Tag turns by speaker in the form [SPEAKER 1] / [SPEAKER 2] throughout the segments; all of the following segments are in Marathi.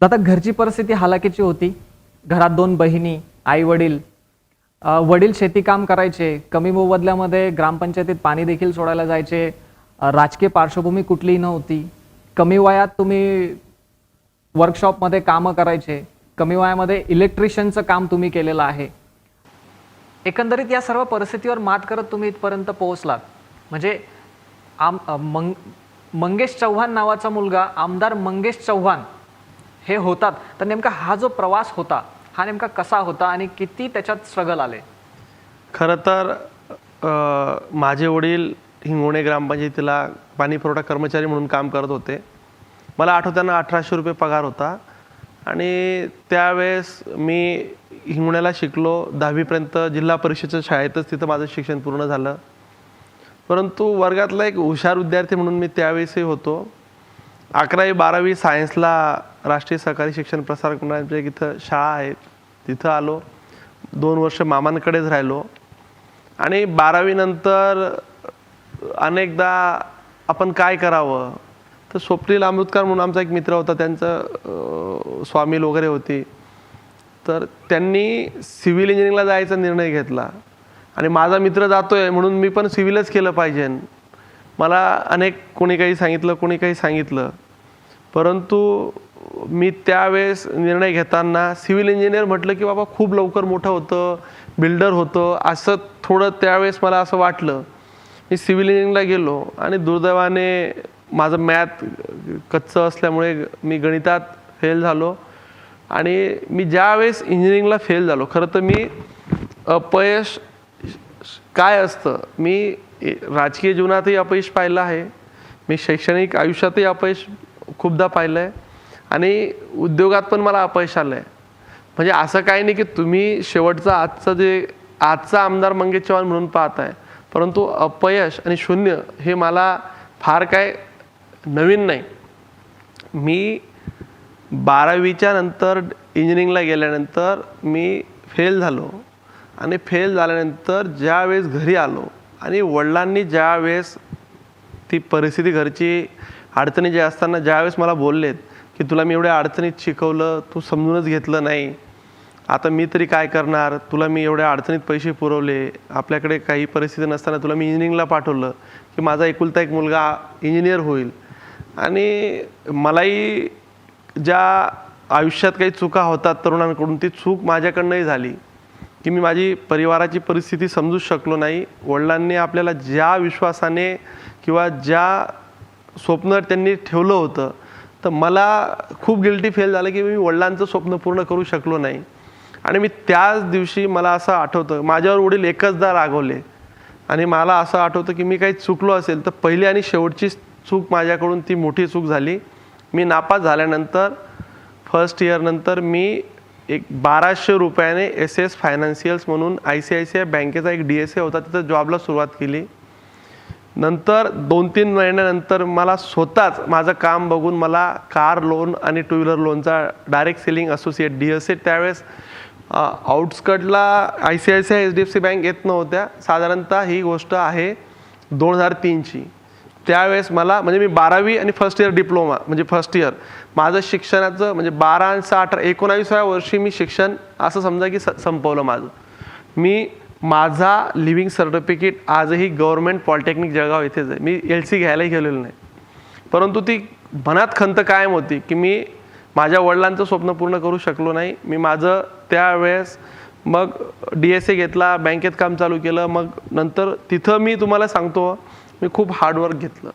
[SPEAKER 1] आता घरची परिस्थिती हालाकीची होती. घरात 2 बहिणी, आई-वडील. वडील शेती काम करायचे. कमी मोबदल्यामध्ये ग्रामपंचायतीत पाणी देखील सोडायला जायचे. राजकीय पार्श्वभूमी कुठलीही नव्हती. कमी वयात तुम्ही वर्कशॉपमध्ये कामं करायचे. कमी वयामध्ये इलेक्ट्रिशियनचं काम तुम्ही केलेलं आहे. एकंदरीत या सर्व परिस्थितीवर मात करत तुम्ही इथपर्यंत पोहोचलात. म्हणजे मंगेश चव्हाण नावाचा मुलगा आमदार मंगेश चव्हाण हे होतात. तर नेमका हा जो प्रवास होता हा नेमका कसा होता आणि किती त्याच्यात स्ट्रगल आले?
[SPEAKER 2] खरं तर माझे वडील हिंगोणे ग्रामपंचायतीला पाणी पुरवठा कर्मचारी म्हणून काम करत होते. मला आठवताना 1800 रुपये पगार होता आणि त्यावेळेस मी हिंगोण्याला शिकलो. 10वीपर्यंत जिल्हा परिषदेच्या शाळेतच तिथं माझं शिक्षण पूर्ण झालं. परंतु वर्गातला एक हुशार विद्यार्थी म्हणून मी त्यावेळेसही होतो. 11वी 12वी सायन्सला राष्ट्रीय सहकारी शिक्षण प्रसारक मंडळाची इथं शाळा आहे तिथं आलो. 2 वर्ष मामांकडेच राहिलो आणि 12वी नंतर अनेकदा आपण काय करावं तर स्वप्नील अमृतकर म्हणून आमचा एक मित्र होता, त्यांचं स्वामील वगैरे होती. तर त्यांनी सिव्हिल इंजिनिअरिंगला जायचा निर्णय घेतला आणि माझा मित्र जातोय म्हणून मी पण सिव्हिलच केलं पाहिजे. मला अनेक कोणी काही सांगितलं परंतु मी त्यावेळेस निर्णय घेताना सिव्हिल इंजिनियर म्हटलं की बाबा खूप लवकर मोठं होतं, बिल्डर होतं, असं थोडं त्यावेळेस मला असं वाटलं. मी सिव्हिल इंजिनिअरिंगला गेलो आणि दुर्दैवाने माझं मॅथ कच्चं असल्यामुळे मी गणितात फेल झालो. आणि मी ज्यावेळेस इंजिनिअरिंगला फेल झालो, खरं तर मी अपयश काय असतं, मी राजकीय जीवनातही अपयश पाहिलं आहे, मी शैक्षणिक आयुष्यातही अपयश खूपदा पाहिलं आहे आणि उद्योगात पण मला अपयश आलं आहे. म्हणजे असं काही नाही की तुम्ही शेवटचा आजचा आमदार मंगेश चव्हाण म्हणून पाहताय, परंतु अपयश आणि शून्य हे मला फार काय नवीन नाही. मी 12वीच्या नंतर इंजिनिअरिंगला गेल्यानंतर मी फेल झालो आणि फेल झाल्यानंतर ज्यावेळेस घरी आलो आणि वडिलांनी ज्यावेळेस ती परिस्थिती घरची अडचणी जे असताना ज्यावेळेस मला बोललेत की तुला मी एवढ्या अडचणीत शिकवलं, तू समजूनच घेतलं नाही, आता मी तरी काय करणार, तुला मी एवढ्या अडचणीत पैसे पुरवले, आपल्याकडे काही परिस्थिती नसताना तुला मी इंजिनिअरिंगला पाठवलं की माझा एकुलता एक मुलगा इंजिनियर होईल. आणि मलाही ज्या आयुष्यात काही चुका होतात तरुणांकडून ती चूक माझ्याकडनंही झाली की मी माझी परिवाराची परिस्थिती समजूच शकलो नाही. वडिलांनी आपल्याला ज्या विश्वासाने किंवा ज्या स्वप्न त्यांनी ठेवलं होतं, तर मला खूप गिल्टी फील झालं की मी वडिलांचं स्वप्न पूर्ण करू शकलो नाही. आणि मी त्याच दिवशी मला असं आठवतं, माझ्यावर वडील एकचदा रागवले आणि मला असं आठवतं की मी काही चुकलो असेल तर पहिली आणि शेवटची चूक माझ्याकडून ती मोठी चूक झाली. मी नापास झाल्यानंतर फर्स्ट इयरनंतर मी एक 1200 रुपयाने SS फायनान्शियल्स म्हणून ICICI बँकेचा एक DSA होता, तिथं जॉबला सुरुवात केली. नंतर 2-3 महिन्यानंतर मला स्वतःच माझं काम बघून मला कार लोन आणि 2 व्हीलर लोनचा डायरेक्ट सेलिंग असोसिएट DSA त्यावेळेस आउटस्कटला ICICI HDFC बँक येत नव्हत्या. साधारणतः ही गोष्ट आहे 2003ची. त्यावेळेस मला म्हणजे मी 12वी आणि फर्स्ट इयर डिप्लोमा म्हणजे फर्स्ट इयर माझं शिक्षणाचं म्हणजे 12 आणि 6 18 19व्या वर्षी मी शिक्षण असं समजा की संपवलं माझं. मी माझा लिव्हिंग सर्टिफिकेट आजही गव्हर्नमेंट पॉलिटेक्निक जळगाव इथेच आहे. मी LC घ्यायलाही गेलेलो नाही, परंतु ती मनात खंत कायम होती की मी माझ्या वडिलांचं स्वप्न पूर्ण करू शकलो नाही. मी माझं त्यावेळेस मग DSA घेतला, बँकेत काम चालू केलं. मग नंतर तिथं मी तुम्हाला सांगतो मी खूप हार्डवर्क घेतलं.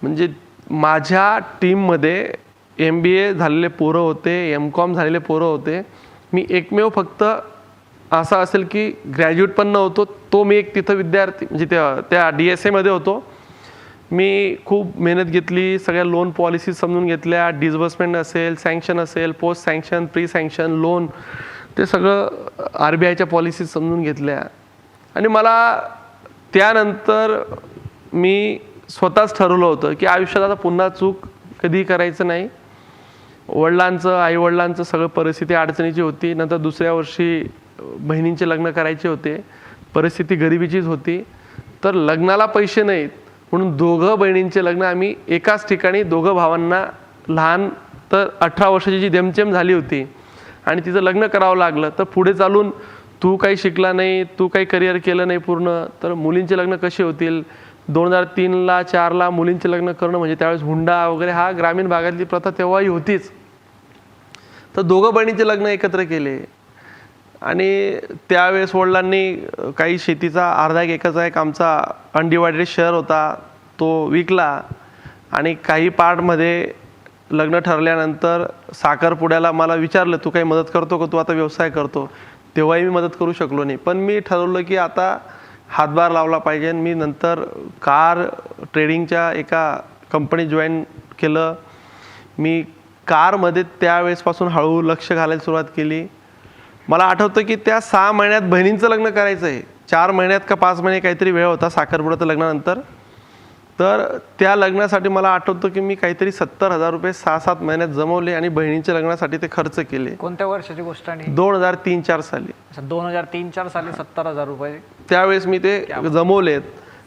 [SPEAKER 2] म्हणजे माझ्या टीममध्ये MBA झालेले पोरं होते, MCOM झालेले पोरं होते. मी एकमेव फक्त असा असेल की ग्रॅज्युएट पण नव्हतो, तो मी एक तिथं विद्यार्थी म्हणजे त्या DSA मध्ये होतो. मी खूप मेहनत घेतली, सगळ्या लोन पॉलिसीज समजून घेतल्या, डिसबर्समेंट असेल, सँक्शन असेल, post sanction, pre sanction, loan, ते सगळं RBIच्या पॉलिसीज समजून घेतल्या. आणि मला त्यानंतर मी स्वतःच ठरवलं होतं की आयुष्यात आता पुन्हा चूक कधी करायचं नाही. आईवडिलांचं सगळं परिस्थिती अडचणीची होती. नंतर दुसऱ्या वर्षी बहिणींचे लग्न करायचे होते, परिस्थिती गरिबीचीच होती. तर लग्नाला पैसे नाहीत म्हणून दोघं बहिणींचे लग्न आम्ही एकाच ठिकाणी दोघं भावांना लहान तर 18 वर्षाची जी जेमतेम झाली होती आणि तिचं लग्न करावं लागलं, तर पुढे चालून तू काही शिकला नाही, तू काही करिअर केलं नाही पूर्ण, तर मुलींचे लग्न कसे होतील? 2003ला 4ला मुलींचे लग्न करणं म्हणजे त्यावेळेस हुंडा वगैरे हा ग्रामीण भागातली प्रथा तेव्हाही होतीच. तर दोघं बहिणीचे लग्न एकत्र केले आणि त्यावेळेस वडिलांनी काही शेतीचा अर्धा एकरचा एक आमचा अनडिवायडेड शेअर होता तो विकला आणि काही पार्टमध्ये लग्न ठरल्यानंतर साखरपुड्याला मला विचारलं, तू काही मदत करतो का, तू आता व्यवसाय करतो? तेव्हाही मी मदत करू शकलो नाही. पण मी ठरवलं की आता हातभार लावला पाहिजे. मी नंतर कार ट्रेडिंगच्या एका कंपनी जॉईन केलं. मी कारमध्ये त्यावेळेसपासून हळूहळू लक्ष घालायला सुरुवात केली. मला आठवतं की त्या 6 महिन्यात बहिणींचं लग्न करायचं आहे. 4 महिन्यात का 5 महिने काहीतरी वेळ होता साखरपुड्याचं लग्नानंतर. तर त्या लग्नासाठी मला आठवतं की मी काहीतरी 70,000 रुपये 6-7 महिन्यात जमवले आणि बहिणीच्या लग्नासाठी ते खर्च केले.
[SPEAKER 1] कोणत्या वर्षाची गोष्ट आहे?
[SPEAKER 2] 2003-4 साली.
[SPEAKER 1] 2003-4 साली 70,000 रुपये
[SPEAKER 2] त्यावेळेस मी ते जमवलेत.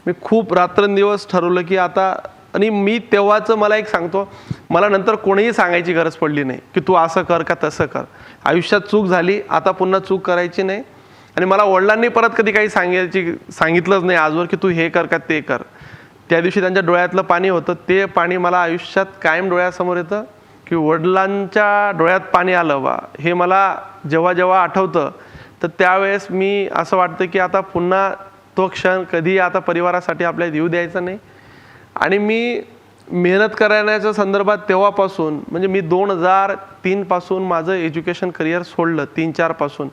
[SPEAKER 2] मी खूप रात्रंदिवस ठरवलं की आता, आणि मी तेव्हाचं मला एक सांगतो, मला नंतर कोणीही सांगायची गरज पडली नाही की तू असं कर का तसं कर. आयुष्यात चूक झाली, आता पुन्हा चूक करायची नाही. आणि मला वडिलांनी परत कधी काही सांगितलंच नाही आजवर की तू हे कर का ते कर. त्या दिवशी त्यांच्या डोळ्यातलं पाणी होतं, ते पाणी मला आयुष्यात कायम डोळ्यासमोर येतं की वडिलांच्या डोळ्यात पाणी आलं बा, हे मला जेव्हा जेव्हा आठवतं तर त्यावेळेस मी असं वाटतं की आता पुन्हा तो क्षण कधी आता परिवारासाठी आपल्याला येऊ द्यायचा नाही. आणि मी मेहनत करण्याच्या संदर्भात तेव्हापासून, म्हणजे मी 2003 पासून माझं एज्युकेशन करिअर सोडलं, 3-4 पासून,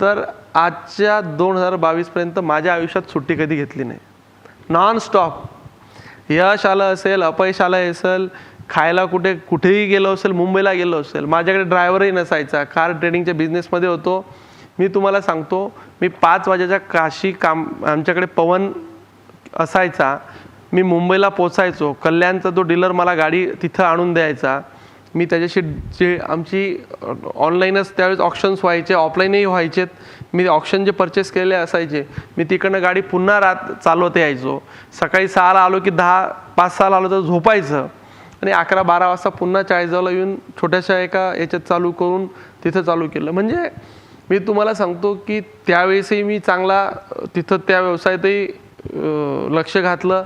[SPEAKER 2] तर आजच्या 2022 पर्यंत माझ्या आयुष्यात सुट्टी कधी घेतली नाही. नॉन स्टॉप यश आलं असेल, अपयश आलं असेल, खायला कुठेही गेलो असेल, मुंबईला गेलो असेल, माझ्याकडे ड्रायव्हरही नसायचा, कार ट्रेडिंगच्या बिझनेसमध्ये होतो. मी तुम्हाला सांगतो, मी 5 वाजेच्या काशी आमच्याकडे पवन असायचा, मी मुंबईला पोचायचो, कल्याणचा तो डीलर मला गाडी तिथं आणून द्यायचा. मी त्याच्याशी जे आमची ऑनलाईनच त्यावेळेस ऑप्शन्स व्हायचे, ऑफलाईनही व्हायचेत. मी ऑप्शन जे परचेस केलेले असायचे, मी तिकडनं गाडी पुन्हा चालवत यायचो. सकाळी 6ला आलो की 5-6ला आलो तर झोपायचं आणि 11-12 वाजता पुन्हा चाळीसगावला येऊन छोट्याशा एका याच्यात चालू करून तिथं चालू केलं. म्हणजे मी तुम्हाला सांगतो की त्यावेळेसही मी चांगला तिथं त्या व्यवसायातही लक्ष घातलं.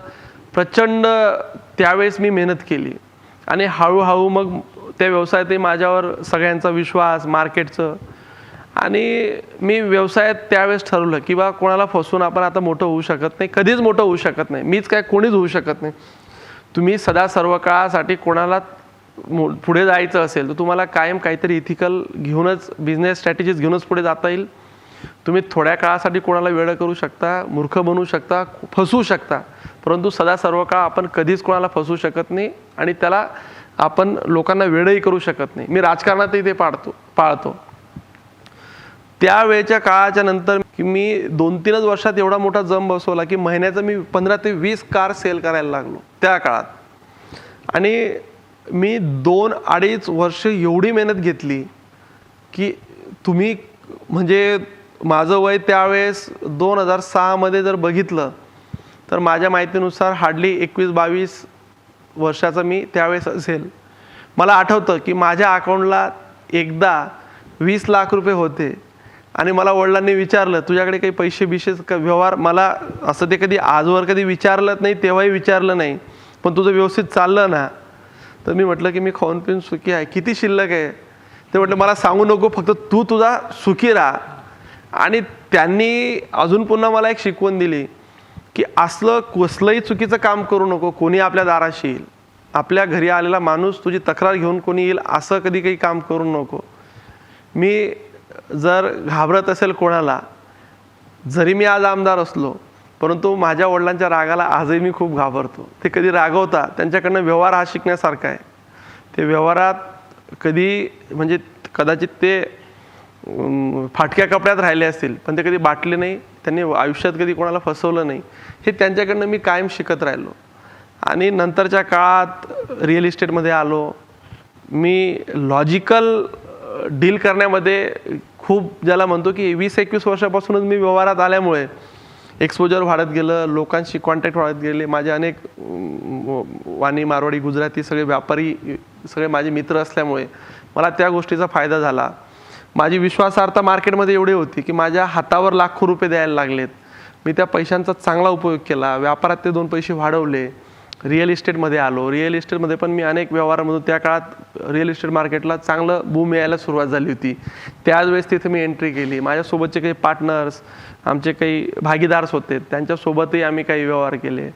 [SPEAKER 2] प्रचंड त्यावेळेस मी मेहनत केली आणि हळूहळू मग त्या व्यवसायातही माझ्यावर सगळ्यांचा विश्वास, मार्केटचं. आणि मी व्यवसायात त्यावेळेस ठरवलं की बा कोणाला फसवून आपण आता मोठं होऊ शकत नाही, कधीच मोठं होऊ शकत नाही. मीच काय, कोणीच होऊ शकत नाही. तुम्ही सदा सर्व काळासाठी कोणाला पुढे जायचं असेल तर तुम्हाला कायम काहीतरी इथिकल घेऊनच, बिझनेस स्ट्रॅटेजीज घेऊनच पुढे जाता येईल. तुम्ही थोड्या काळासाठी कोणाला वेळ करू शकता, मूर्ख बनवू शकता, फसवू शकता, परंतु सदा सर्व काळ आपण कधीच कोणाला फसवू शकत नाही आणि त्याला आपण लोकांना वेळही करू शकत नाही. मी राजकारणातही ते पाळतो. त्यावेळेच्या काळाच्या नंतर मी 2-3 वर्षात एवढा मोठा जम बसवला की महिन्याचं मी 15 ते 20 कार सेल करायला लागलो त्या काळात. आणि मी 2-2.5 वर्ष एवढी मेहनत घेतली की तुम्ही, म्हणजे माझं वय त्यावेळेस 2006 मध्ये जर बघितलं तर माझ्या माहितीनुसार हार्डली 21-22 वर्षाचा मी त्यावेळेस असेल. मला आठवतं की माझ्या अकाउंटला एकदा 20 लाख रुपये होते आणि मला वडिलांनी विचारलं, तुझ्याकडे काही पैसे व्यवहार, मला असं ते कधी आजवर कधी विचारलं नाही, तेव्हाही विचारलं नाही, पण तुझं व्यवस्थित चाललं ना? तर मी म्हटलं की मी खाऊन पिऊन सुखी आहे, किती शिल्लक आहे? ते म्हटलं मला सांगू नको, फक्त तू तुझा सुखी राहा. आणि त्यांनी अजून पुन्हा मला एक शिकवण दिली की असलं कसलंही चुकीचं काम करू नको. कोणी आपल्या दाराशी येईल, आपल्या घरी आलेला माणूस तुझी तक्रार घेऊन कोणी येईल, असं कधी काही काम करू नको. मी जर घाबरत असेल कोणाला, जरी मी आज आमदार असलो, परंतु माझ्या वडिलांच्या रागाला आजही मी खूप घाबरतो. ते कधी रागवता, त्यांच्याकडनं व्यवहार हा शिकण्यासारखा आहे. ते व्यवहारात कधी, म्हणजे कदाचित ते फाटक्या कपड्यात राहिले असतील, पण ते कधी बाटले नाही, त्यांनी आयुष्यात कधी कोणाला फसवलं नाही. हे त्यांच्याकडनं मी कायम शिकत राहिलो. आणि नंतरच्या काळात रिअल इस्टेटमध्ये आलो. मी लॉजिकल डील करण्यामध्ये खूप, ज्याला म्हणतो की 20-21 वर्षापासूनच मी व्यवहारात आल्यामुळे एक्सपोजर वाढत गेलं, लोकांशी कॉन्टॅक्ट वाढत गेले. माझे अनेक वाणी, मारवाडी, गुजराती सगळे व्यापारी सगळे माझे मित्र असल्यामुळे मला त्या गोष्टीचा फायदा झाला. माझी विश्वासार्हता मार्केटमध्ये एवढी होती की माझ्या हातावर लाखो रुपये द्यायला लागलेत. मी त्या पैशांचा चांगला उपयोग केला. व्यापारात ते 2 पैसे वाढवले. रिअल इस्टेटमध्ये आलो. रिअल इस्टेटमध्ये पण मी अनेक व्यवहारामधून त्या काळात रिअल इस्टेट मार्केटला चांगलं बूम यायला सुरुवात झाली होती. त्याच वेळेस तिथे मी एंट्री केली. माझ्यासोबतचे काही पार्टनर्स, आमचे काही भागीदार होते, त्यांच्यासोबतही आम्ही काही व्यवहार केले.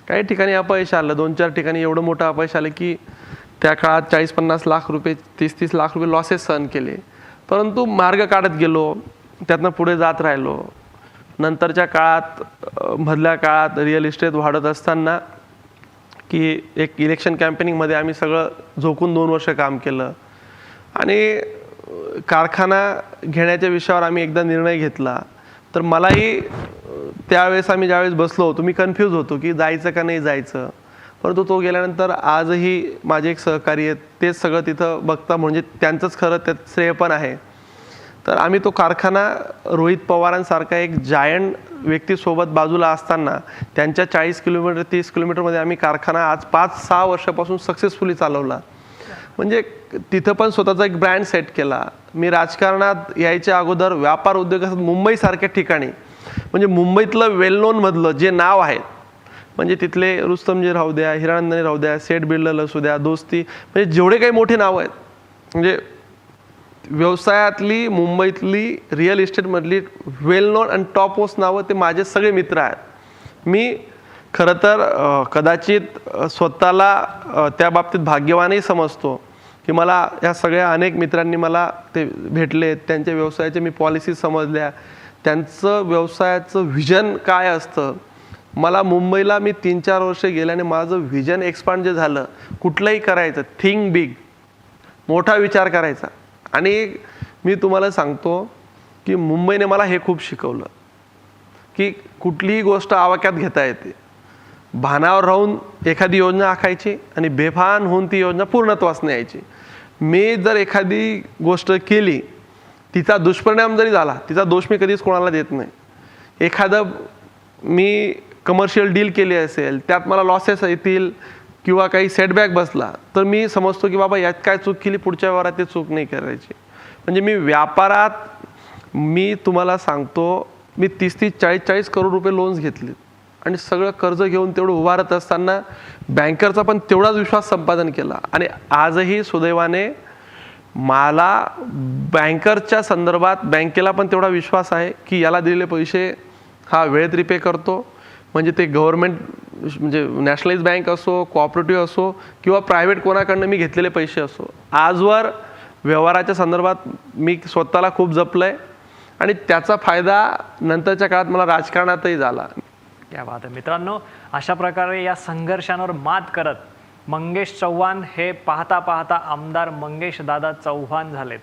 [SPEAKER 2] काही ठिकाणी अपयश आलं. 2-4 ठिकाणी एवढं मोठं अपयश आलं की त्या काळात 40-50 लाख रुपये, 30-30 लाख रुपये लॉसेस सहन केले. परंतु मार्ग काढत गेलो. त्यातनं पुढे जात राहिलो. नंतरच्या काळात, मधल्या काळात रिअल इस्टेट वाढत असताना की एक इलेक्शन कॅम्पेनिंगमध्ये आम्ही सगळं झोकून 2 वर्ष काम केलं. आणि कारखाना घेण्याच्या विषयावर आम्ही एकदा निर्णय घेतला. तर मलाही त्यावेळेस आम्ही ज्यावेळेस बसलो होतो, मी कन्फ्यूज होतो की जायचं का नाही जायचं. परंतु तो गेल्यानंतर आजही माझे एक सहकारी आहेत, तेच सगळं तिथं बघता, म्हणजे त्यांचंच खरं त्यात श्रेय पण आहे. तर आम्ही तो कारखाना रोहित पवारांसारखा एक जायंट व्यक्तीसोबत बाजूला असताना त्यांच्या 40 किलोमीटर 30 किलोमीटरमध्ये आम्ही कारखाना आज 5-6 वर्षापासून सक्सेसफुली चालवला. म्हणजे तिथं पण स्वतःचा एक ब्रँड सेट केला. मी राजकारणात यायच्या अगोदर व्यापार उद्योगात मुंबईसारख्या ठिकाणी, म्हणजे मुंबईतलं वेल नोनमधलं जे नाव आहे, म्हणजे तिथले रुस्तमजी राहू द्या, हिरानंदानी राहू द्या, सेठ बिर्ला असू द्या, दोस्ती, म्हणजे जेवढे काही मोठे नावं आहेत, म्हणजे व्यवसायातली मुंबईतली रिअल इस्टेटमधली वेल नोन आणि टॉप मोस्ट नावं ते माझे सगळे मित्र आहेत. मी खरं तर कदाचित स्वतःला त्या बाबतीत भाग्यवानही समजतो की मला या सगळ्या अनेक मित्रांनी मला ते भेटले, त्यांच्या व्यवसायाच्या मी पॉलिसी समजल्या, त्यांचं व्यवसायाचं व्हिजन काय असतं. मला मुंबईला मी 3-4 वर्ष गेल्याने माझं व्हिजन एक्सपांड जे झालं, कुठलंही करायचं, थिंक बिग, मोठा विचार करायचा. आणि मी तुम्हाला सांगतो की मुंबईने मला हे खूप शिकवलं की कुठलीही गोष्ट आवाक्यात घेता येते. भानावर राहून एखादी योजना आखायची आणि बेभान होऊन ती योजना पूर्णत्वास न्यायची. मी जर एखादी गोष्ट केली, तिचा दुष्परिणाम जरी झाला, तिचा दोष मी कधीच कोणाला देत नाही. एखादं मी कमर्शियल डील केली असेल, त्यात मला लॉसेस येतील किंवा काही सेटबॅक बसला, तर मी समजतो की बाबा यात काय चूक केली, पुढच्या व्यवहारात ते चूक नाही करायची. म्हणजे मी व्यापारात, मी तुम्हाला सांगतो, मी 30-30, 40-40 करोड रुपये लोन्स घेतले आणि सगळं कर्ज घेऊन तेवढं उभारत असताना बँकरचा पण तेवढाच विश्वास संपादन केला. आणि आजही सुदैवाने मला बँकरच्या संदर्भात बँकेला पण तेवढा विश्वास आहे की याला दिलेले पैसे हा वेळेत रिपे करतो. म्हणजे ते गव्हर्नमेंट, म्हणजे नॅशनलाइज बँक असो, कोऑपरेटिव्ह असो किंवा प्रायव्हेट कोणाकडनं मी घेतलेले पैसे असो, आजवर व्यवहाराच्या संदर्भात मी स्वतःला खूप जपलं आहे. आणि त्याचा फायदा नंतरच्या काळात मला राजकारणातही झाला.
[SPEAKER 1] क्या बात आहे. मित्रांनो, अशा प्रकारे या संघर्षांवर मात करत मंगेश चव्हाण हे पाहता पाहता आमदार मंगेश दादा चव्हाण झालेत.